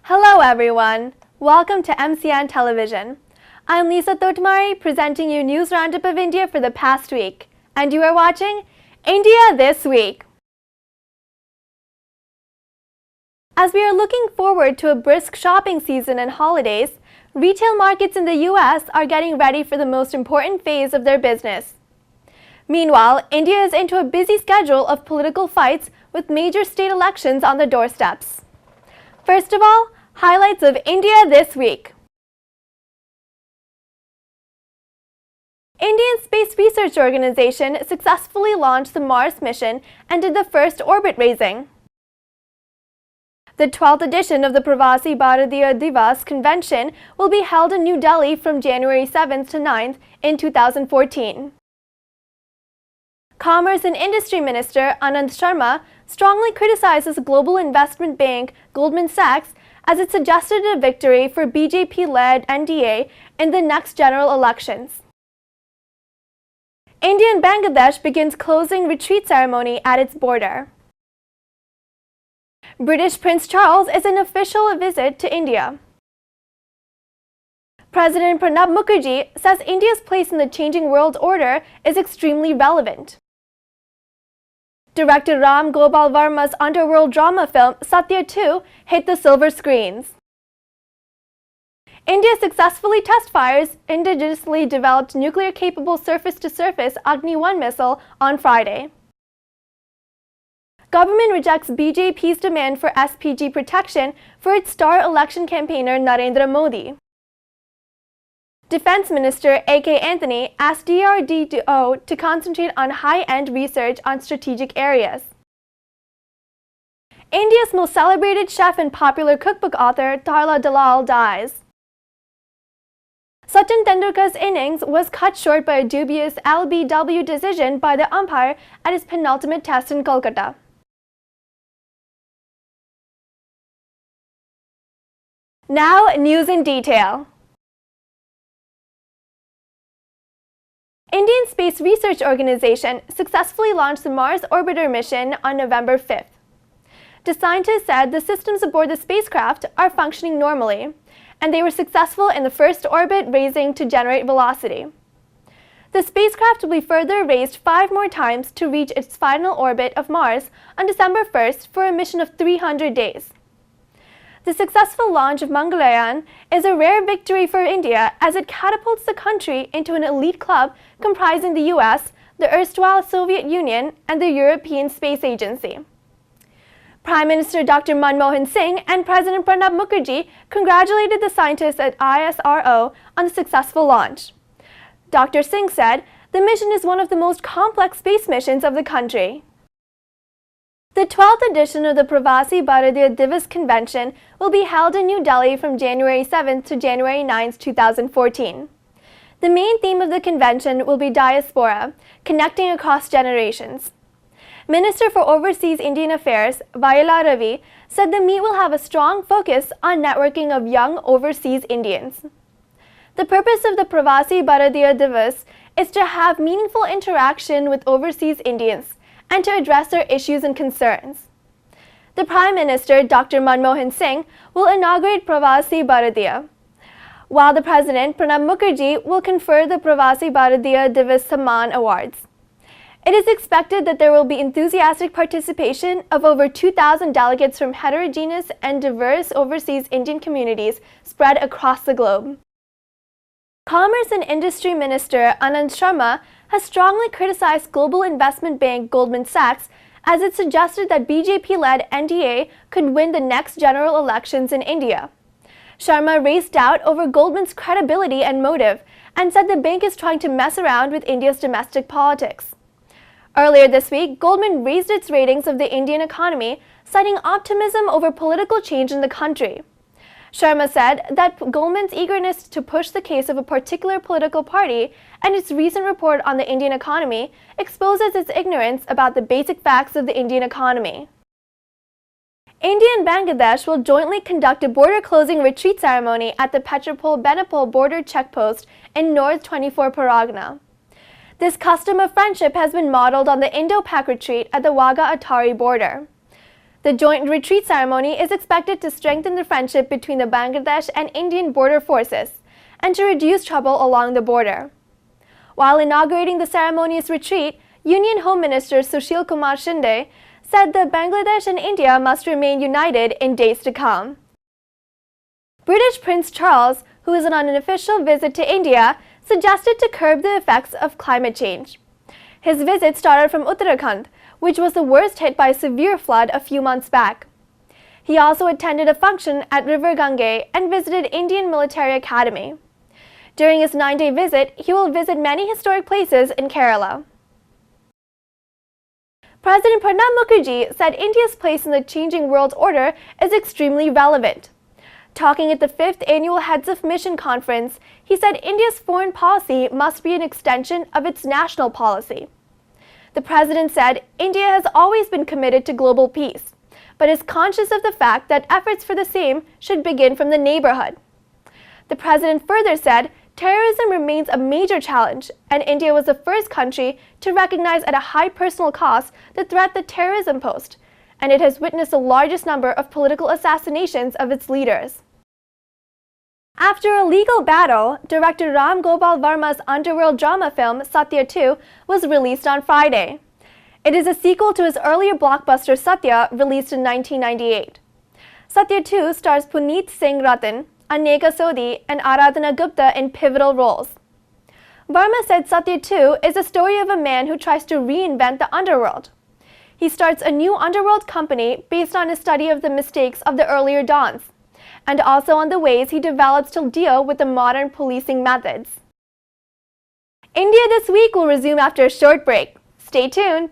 Hello everyone! Welcome to MCN Television. I'm Lisa Thotamari presenting you News Roundup of India for the past week. And you are watching India This Week. As we are looking forward to a brisk shopping season and holidays, retail markets in the US are getting ready for the most important phase of their business. Meanwhile, India is into a busy schedule of political fights with major state elections on the doorsteps. First of all, highlights of India this week. Indian Space Research Organization successfully launched the Mars mission and did the first orbit raising. The 12th edition of the Pravasi Bharatiya Divas Convention will be held in New Delhi from January 7th to 9th in 2014. Commerce and Industry Minister Anand Sharma strongly criticizes global investment bank Goldman Sachs as it suggested a victory for BJP-led NDA in the next general elections. India and Bangladesh begins closing retreat ceremony at its border. British Prince Charles is an official visit to India. President Pranab Mukherjee says India's place in the changing world order is extremely relevant. Director Ram Gopal Varma's underworld drama film Satya 2 hit the silver screens. India successfully test fires indigenously developed nuclear-capable surface-to-surface Agni-1 missile on Friday. Government rejects BJP's demand for SPG protection for its star election campaigner Narendra Modi. Defense Minister A.K. Anthony asked DRDO to concentrate on high-end research on strategic areas. India's most celebrated chef and popular cookbook author Tarla Dalal dies. Sachin Tendulkar's innings was cut short by a dubious LBW decision by the umpire at his penultimate test in Kolkata. Now, news in detail. Indian Space Research Organization successfully launched the Mars orbiter mission on November 5th. The scientists said the systems aboard the spacecraft are functioning normally, and they were successful in the first orbit raising to generate velocity. The spacecraft will be further raised 5 more times to reach its final orbit of Mars on December 1st for a mission of 300 days. The successful launch of Mangalyaan is a rare victory for India as it catapults the country into an elite club comprising the US, the erstwhile Soviet Union, and the European Space Agency. Prime Minister Dr. Manmohan Singh and President Pranab Mukherjee congratulated the scientists at ISRO on the successful launch. Dr. Singh said, "The mission is one of the most complex space missions of the country." The 12th edition of the Pravasi Bharatiya Divas Convention will be held in New Delhi from January 7th to January 9th, 2014. The main theme of the convention will be diaspora, connecting across generations. Minister for Overseas Indian Affairs, Vayala Ravi, said the meet will have a strong focus on networking of young overseas Indians. The purpose of the Pravasi Bharatiya Divas is to have meaningful interaction with overseas Indians and to address their issues and concerns. The Prime Minister, Dr. Manmohan Singh, will inaugurate Pravasi Bharatiya, while the President, Pranab Mukherjee, will confer the Pravasi Bharatiya Divas Samman Awards. It is expected that there will be enthusiastic participation of over 2,000 delegates from heterogeneous and diverse overseas Indian communities spread across the globe. Commerce and Industry Minister Anand Sharma has strongly criticized global investment bank Goldman Sachs as it suggested that BJP-led NDA could win the next general elections in India. Sharma raised doubt over Goldman's credibility and motive and said the bank is trying to mess around with India's domestic politics. Earlier this week, Goldman raised its ratings of the Indian economy, citing optimism over political change in the country. Sharma said that Goldman's eagerness to push the case of a particular political party and its recent report on the Indian economy exposes its ignorance about the basic facts of the Indian economy. India and Bangladesh will jointly conduct a border-closing retreat ceremony at the Petropol-Benapol border checkpost in North 24 Paragana. This custom of friendship has been modeled on the Indo-Pak retreat at the Wagah Atari border. The joint retreat ceremony is expected to strengthen the friendship between the Bangladesh and Indian border forces and to reduce trouble along the border. While inaugurating the ceremonious retreat, Union Home Minister Sushil Kumar Shinde said that Bangladesh and India must remain united in days to come. British Prince Charles, who is on an official visit to India, suggested to curb the effects of climate change. His visit started from Uttarakhand, which was the worst hit by a severe flood a few months back. He also attended a function at River Gange and visited Indian Military Academy. During his 9-day visit, he will visit many historic places in Kerala. President Pranab Mukherjee said India's place in the changing world order is extremely relevant. Talking at the 5th Annual Heads of Mission Conference, he said India's foreign policy must be an extension of its national policy. The president said India has always been committed to global peace, but is conscious of the fact that efforts for the same should begin from the neighborhood. The president further said terrorism remains a major challenge, and India was the first country to recognize at a high personal cost the threat that terrorism posed, and it has witnessed the largest number of political assassinations of its leaders. After a legal battle, director Ram Gopal Varma's underworld drama film Satya 2 was released on Friday. It is a sequel to his earlier blockbuster Satya, released in 1998. Satya 2 stars Puneet Singh Ratan, Aneka Sodhi, and Aradhana Gupta in pivotal roles. Varma said Satya 2 is a story of a man who tries to reinvent the underworld. He starts a new underworld company based on his study of the mistakes of the earlier dons, and also on the ways he develops to deal with the modern policing methods. India This Week will resume after a short break. Stay tuned!